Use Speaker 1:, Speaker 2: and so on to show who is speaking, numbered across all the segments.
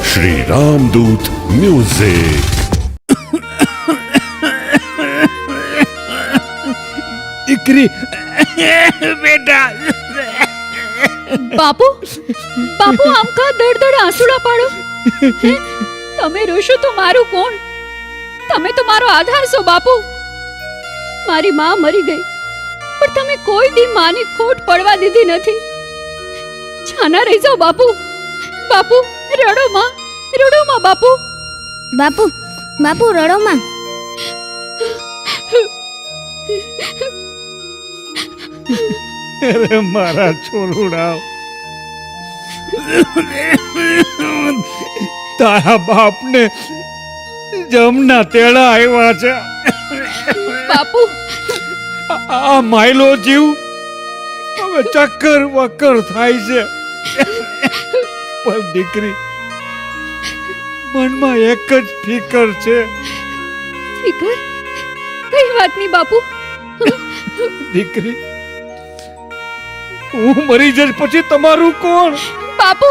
Speaker 1: श्री रामदूत music.
Speaker 2: દીકરી બેટા
Speaker 3: બાપુ બાપુ આમ કા દડ આંસુડા પાડો? હે? તમે રોશો તો મારું કોણ? તમે તો મારો આધાર છો બાપુ. મારી માં મરી ગઈ પણ તમે કોઈ દી માની ખોટ પડવા દીધી નથી. છાના રહી જાઓ બાપુ. બાપુ રડો માં બાપુ.
Speaker 4: બાપુ બાપુ રડો માં.
Speaker 2: અરે મારા છોરુડા, તારા બાપને જમના તેડા આવ્યા છે.
Speaker 3: બાપુ
Speaker 2: આ માયલો જીવ હવે ચક્કર વક્કર થાય છે. પણ દીકરી, મનમાં એક જ ફિકર છે.
Speaker 3: ફિકર? કઈ વાતની બાપુ?
Speaker 2: દીકરી, હું મરી જઈશ પછી તમારું કોણ?
Speaker 3: બાપુ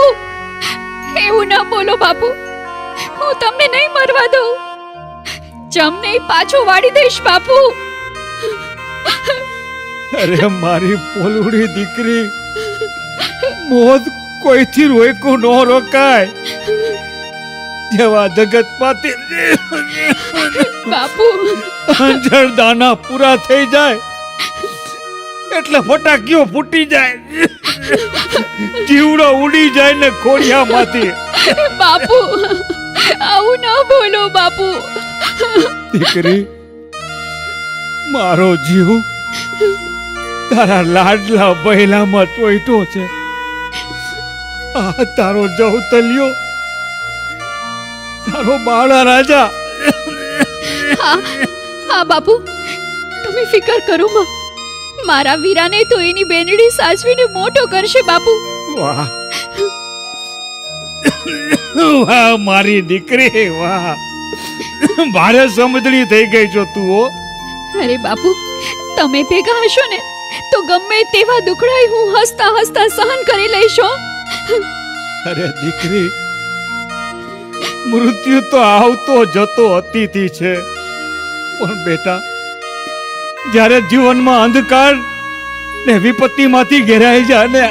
Speaker 3: એવું ન બોલો બાપુ. હું તમને નહીં મરવા દઉં. જમને પાછો વાળી દઈશ બાપુ.
Speaker 2: અરે મારી પોલુડી દીકરી, મોત કોઈથી રોક્યું ન રોકાય. જેવા જગતમાંથી
Speaker 3: બાપુ
Speaker 2: અંજળ દાના પૂરા થઈ જાય એટલે ફટાકીઓ ફૂટી જાય, જીવડો ઉડી જાય ને ખોડિયામાંથી.
Speaker 3: બાપુ આવું ન બોલો બાપુ.
Speaker 2: દીકરી, મારો જીવ તારા લાડલા બહેલામાં ચોઈટો છે. આ તારો જવતલિયો, તારો બાળા રાજા.
Speaker 3: હા બાપુ, તમે ફિકર કરો માં. મારા વીરાને તો એની બેનડી સાચવીને મોટો કરશે બાપુ.
Speaker 2: વાહ વાહ મારી દીકરી, વાહ. ભારે સમજણી થઈ ગઈ છો તું. હો
Speaker 3: અરે બાપુ, તમે ભેગા હશો ને તો ગમે તેવા દુખડાઈ હું હસતા હસતા સહન કરી લઈશ.
Speaker 2: અરે દીકરી, મૃત્યુ તો આવતો જતો અતિથિ છે. પણ બેટા, જ્યારે જીવનમાં અંધકાર ને વિપત્તિમાંથી ઘેરાઈ જાય ને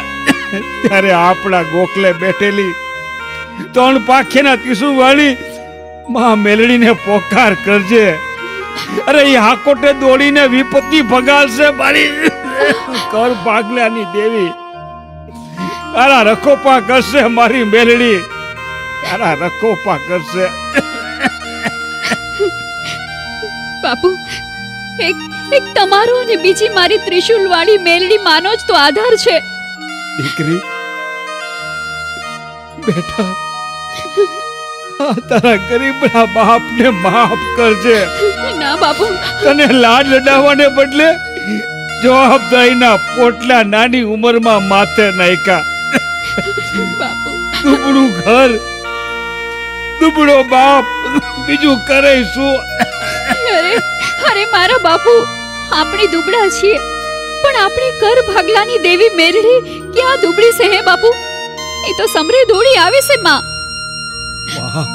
Speaker 2: ત્યારે આપણા ગોખલે બેઠેલી ત્રણ પાખેના ત્રિશુળ વાળી માં મેલડીને પોકાર કરજે. અરે એ હાકોટે દોડીને વિપત્તિ ભગાડશે મારી કર ભાગલાની દેવી. તારા રખોપા કરશે મારી મેલડી, તારા રખોપા કરશે.
Speaker 3: બાપુ, એક તમારો અને બીજી મારી ત્રિશુલ વાળી મેલડી માનો જ તો આધાર છે.
Speaker 2: દીકરી બેટા, આ તારા ગરીબના બાપને માફ કરજે.
Speaker 3: ના બાપુ,
Speaker 2: તને લાડ લડાવવાને બદલે જવાબદારીના પોટલા નાની ઉંમરમાં માથે નાખ્યા.
Speaker 3: બાપુ
Speaker 2: દુબળું ઘર, દુબળો બાપ, બીજું કરે શું?
Speaker 3: અરે મારા બાપુ, આપણે દુબળા છીએ પણ આપણી કર ભાગલાની દેવી મેલડી ક્યાં દુબળી છે હે બાપુ? એ તો સમરે દોડી આવે છે માં.
Speaker 2: વાહ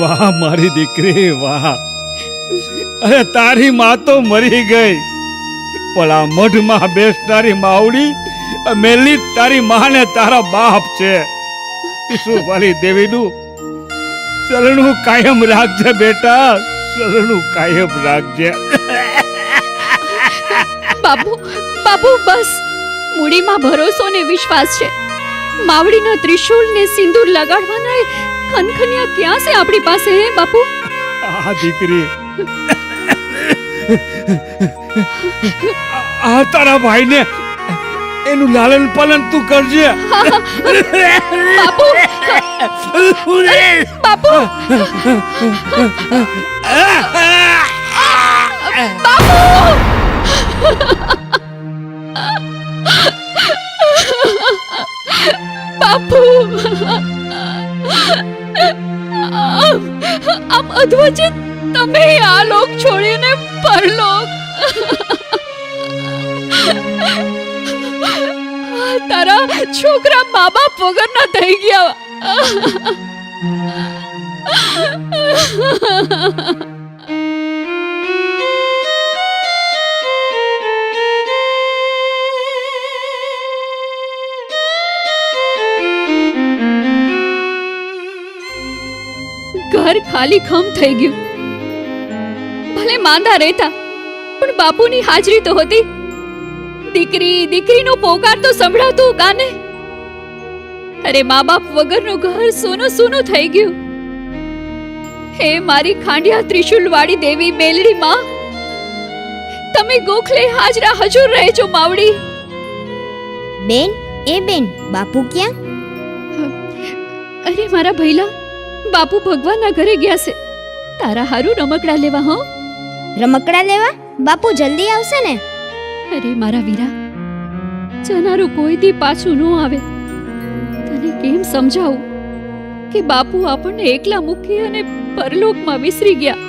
Speaker 2: વાહ મારી દીકરી, વાહ. અરે તારી માં તો મરી ગઈ, પણ આ મઢમાં બેસનારી માવડી મેલી તારી માં ને તારા બાપ છે. શું વાલી દેવીનું શરણું કાયમ રાખજે બેટા, શરણું કાયમ રાખજે.
Speaker 3: બાપુ બાપુ બસ, મૂડીમાં ભરોસો ને વિશ્વાસ છે. માવડીના ત્રિશુલ ને સિંદૂર લગાડવાના ખનખનિયા ક્યાં છે આપણી પાસે હે બાપુ?
Speaker 2: આ દીકરી, આ તારા ભાઈને એનું લાલન પાલન તું કરજે.
Speaker 3: બાપુ બાપુ બાપુ, આમ અધવચે તમે આ લોક છોડીને પરલોક. તારા છોકરા મા બાપ વગરના થઈ ગયા. ઘર ખાલી ખમ થઈ ગયું. ભલે માંદા રહેતા પણ બાપુની હાજરી તો હતી. દીકરી દીકરીનો પોકાર તો સંભળાતો કાને. અરે મા બાપ વગરનું ઘર સૂનું સૂનું થઈ ગયું. હે મારી ખાંડિયા ત્રિશુલવાળી દેવી મેલડી માં, તમે ગોખલે હાજરા હજુર રહેજો માવડી.
Speaker 4: બેન, એ બેન, બાપુ ક્યાં?
Speaker 3: અરે મારા ભૈલા, બાપુ ભગવાનના ઘરે ગયા છે. તારા હારું રમકડા લેવા. હો,
Speaker 4: રમકડા લેવા? બાપુ જલ્દી આવશે ને?
Speaker 3: અરે મારા વીરા, જનારું કોઈ દી પાછું ન આવે. તને કેમ સમજાવું કે બાપુ આપણને એકલા મૂકી અને પરલોકમાં વિસરી ગયા.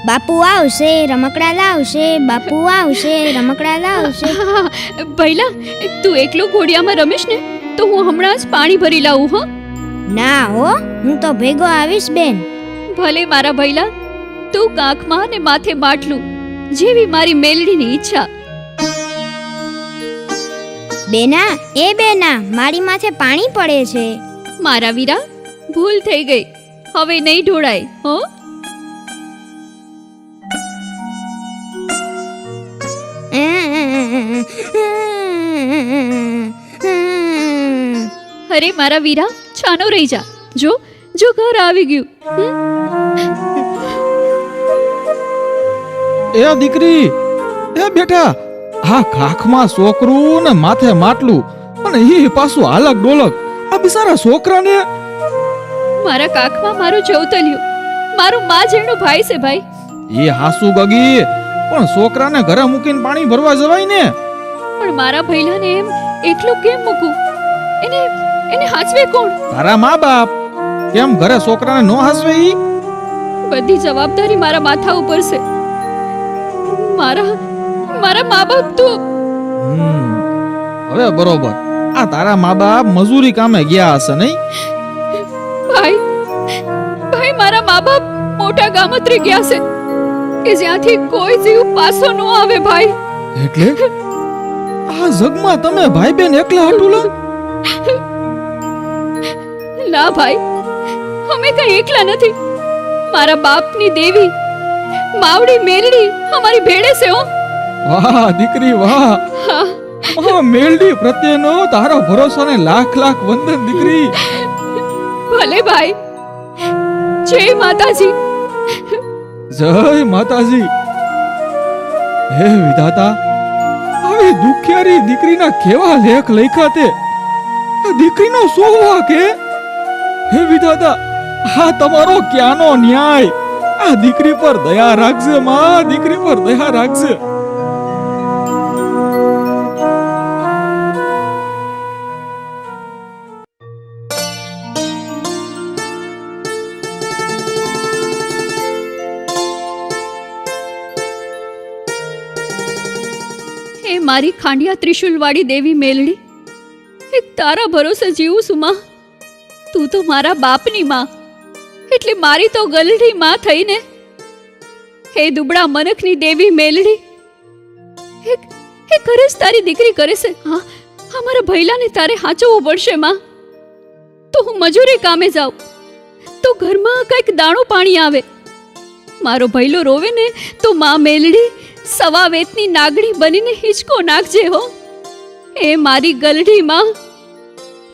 Speaker 4: બાપુ આવશે, રમકડા લાવશે. બાપુ આવશે, રમકડા લાવશે.
Speaker 3: ભૈલા, તું એકલો ઘોડિયામાં રમીશ ને તો હું હમણાં જ પાણી ભરી લાવું. હો
Speaker 4: ના હો, હું તો ભેગો આવીશ બેન.
Speaker 3: ભલે મારા ભૈલા, તું કાંખમાં ને માથે માટલું, જેવી મારી મેલડીની ઈચ્છા.
Speaker 4: બેના, એ બેના, મારી માથે પાણી પડે છે.
Speaker 3: મારા વીરા, ભૂલ થઈ ગઈ, હવે નહીં ઢોળાય. હો, અરે મારા વીરા, છાનો રહી જા. જો જો ઘર આવી ગયું.
Speaker 5: એ દીકરી, એ બેટા, આ કાખમાં છોકરું ને માથે માટલું અને એ પાછું હાલક ડોલક. આ બિચારા છોકરાને.
Speaker 3: મારા કાખમાં મારું ચૌતલિયું, મારું માં જેનો ભાઈ છે ભાઈ.
Speaker 5: એ હાસુ ગગી, પણ છોકરાને ઘરે મૂકીને પાણી ભરવા જવાય ને.
Speaker 3: પણ મારા ભૈલાને એમ એકલું કેમ મૂકું? એને એને હાચવે કોણ?
Speaker 5: તારા મા બાપ. કેમ ઘરે છોકરાને નો હાસવે ઈ?
Speaker 3: બધી જવાબદારી મારા માથા ઉપર છે. મારા મારા મા બાપ તો
Speaker 5: હવે બરોબર. આ તારા મા બાપ મજૂરી કામે ગયા હશે નહીં?
Speaker 3: ભાઈ ભાઈ, મારા મા બાપ મોટા ગામત્રે ગયા છે કે જ્યાંથી કોઈ જીવ પાછો ન આવે. ભાઈ,
Speaker 5: એટલે આ જગમાં તમે ભાઈ બેન એકલા હટુલા?
Speaker 3: ના ભાઈ, અમે કઈ એકલા નથી. મારા બાપની દેવી માવડી મેલડી અમારી ભેડે છે. હો,
Speaker 5: વાહ દીકરી વાહ.
Speaker 3: હા,
Speaker 5: મેલડી પ્રત્યેનો તારો ભરોસો ને લાખ લાખ વંદન દીકરી.
Speaker 3: ભલે ભાઈ. જય માતાજી.
Speaker 5: જય માતાજી. હે વિધાતા, આવી દુખિયારી દીકરીના કેવા લેખ લખ્યા તે. આ દીકરીનો સોવા કે? હે વિધાતા, આ તમારો ક્યાંનો ન્યાય? આ દીકરી પર દયા રાખજે માં, દીકરી પર દયા રાખજે.
Speaker 3: હે મારી ખાંડિયા ત્રિશુલવાળી દેવી મેલડી, એક તારા ભરોસે જીવું છું માં. તું તો મારા બાપની માં, એટલે મારી તો ગલડી માં થઈને. હે દુબળા મનખની દેવી મેલડી, હે ખરેજ તારી દીકરી કરે છે. હા હા, મારા ભૈલાને તારે હાચવવું પડશે માં. તો હું મજૂરી કામે જાઉં તો ઘરમાં કંઈક દાણું પાણી આવે. મારો ભૈલો રોવે ને તો માં મેલડી સવા વેતની નાગણી બનીને હિંચકો નાખજે. હો, એ મારી ગલડી માં,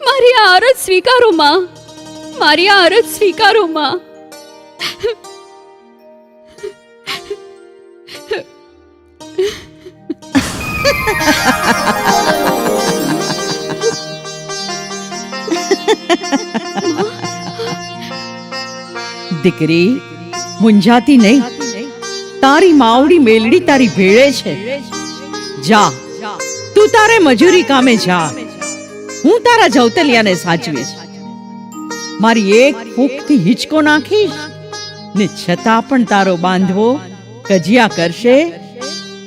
Speaker 3: મારી આ અરજ સ્વીકારો માં, મારી આ અરજ સ્વીકારો માં.
Speaker 6: દીકરી, મુંજાતી નહીં. તારી માવડી મેલડી તારી ભેળે છે. જા, તું તારે મજૂરી કામે જા. હું તારા જવતલિયાને સાચવીશ. મારી એક ફૂંકથી હિંચકો નાખીશ ને છતાં પણ તારો બાંધવો કજિયા કરશે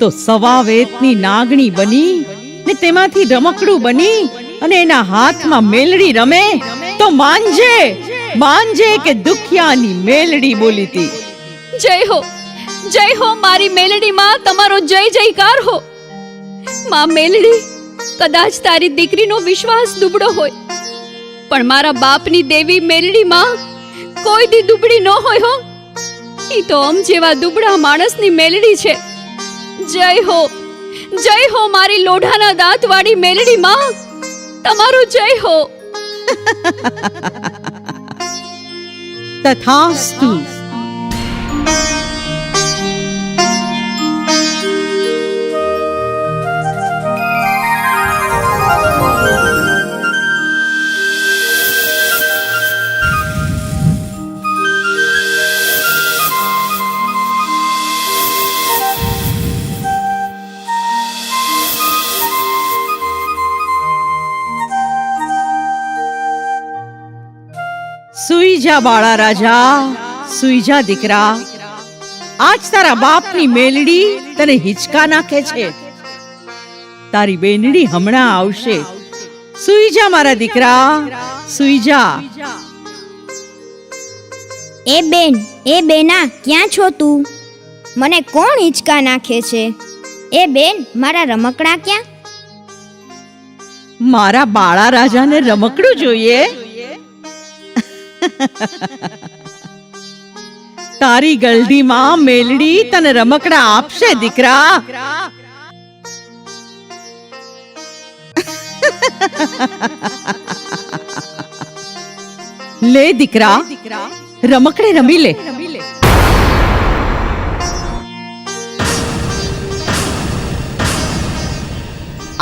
Speaker 6: તો સવા વેતની નાગણી બની ને તેમાંથી રમકડું બની અને એના હાથમાં મેલડી રમે તો માનજે માનજે કે દુખિયાની મેલડી બોલીતી.
Speaker 3: જય હો મારી મેલડી માં, તમારો જય જયકાર હો. માં મેલડી, કદાચ તારી દીકરીનો વિશ્વાસ દુબળો હોય, પણ મારા બાપની દેવી મેલડી માં કોઈ દી દુબળી ન હોય હો. ઈ તો અમ જેવા દુબળા માણસની મેલડી છે. જય હો મારી લોઢાના દાંતવાળી મેલડી માં, તમારો જય હો.
Speaker 6: તથાસ્તુ. સુઈ જા બાળા રાજા, સુઈ જા દીકરા. આજ તારા બાપની મેલડી તને હિંચકા નાખે છે. તારી બેનડી હમણાં આવશે. સુઈ જા મારા દીકરા, સુઈ જા.
Speaker 4: એ બેના, ક્યાં છો તું? મને કોણ હિંચકા નાખે છે? એ બેન, મારા રમકડા ક્યાં?
Speaker 6: મારા બાળા રાજાને રમકડું જોઈએ? તારી ગલડીમાં મેલડી તને રમકડા આપશે દીકરા. લે દીકરા, રમકડે રમી લે.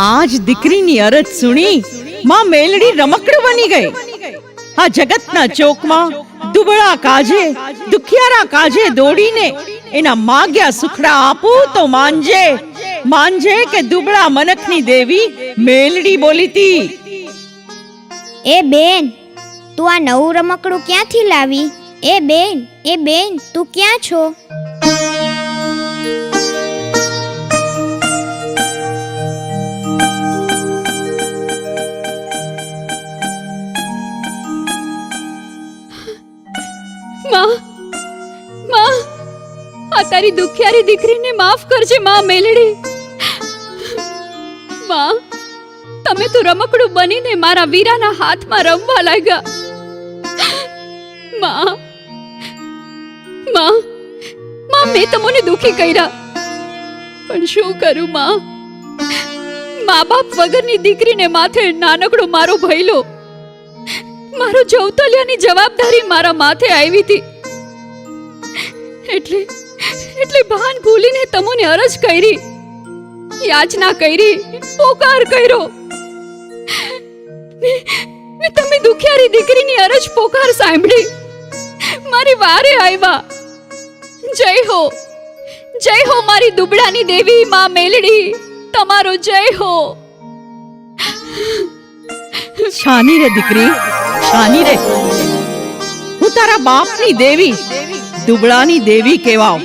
Speaker 6: આજ દીકરીની અરજ સુણી માં મેલડી રમકડું બની ગઈ. આ જગતના ચોકમાં દુબળા કાજે દુખિયારા કાજે દોડીને એના માગ્યા સુખડા આપું તો માનજે માનજે કે દુબળા મનખની દેવી મેલડી બોલીતી.
Speaker 4: એ બેન, તું આ નવું રમકડું ક્યાંથી લાવી? એ બેન, તું ક્યાં છો?
Speaker 3: માં, આ તારી દુખિયારી દીકરીને માફ કરજે માં મેલડી. માં, તમે તો રમકડું બનીને મારા વીરાના હાથમાં રમવા લાગ્યા. માં, મેં તમને દુખી કર્યા, પણ શું કરું માં? મા બાપ વગરની દીકરીને માથે નાનકડો મારો ભયલો, મારો જવતલિયાની જવાબદારી મારા માથે આવી હતી. એટલે ભાન ભૂલીને તમોને અરજ કરી, યાચના કરી, પોકાર કર્યો. ને તમે દુખિયારી દીકરીની અરજ પોકાર સાંભળી મારી વારે આવ્યા. જય હો મારી દુબળાની દેવી માં મેલડી, તમારો જય હો.
Speaker 6: છાની રે દીકરી, છાની રે. હું તારા બાપની દેવી દુબળાની દેવી કહેવાવ.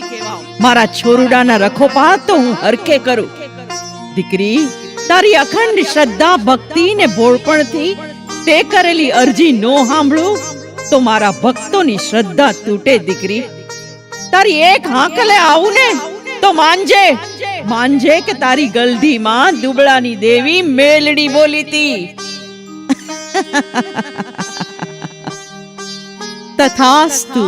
Speaker 6: મારા છોરુડાના રખોપા તો હું હરખે કરું. દીકરી, તારી અખંડ શ્રદ્ધા ભક્તિ ને ભોળપણથી તે કરેલી અરજી નો સાંભળું તો મારા ભક્તોની શ્રદ્ધા તૂટે. દીકરી, તારી એક હાંકલે આવું ને તો માનજે કે તારી ગલધીમાં દુબળાની દેવી મેલડી બોલીતી. તથાસ્તુ.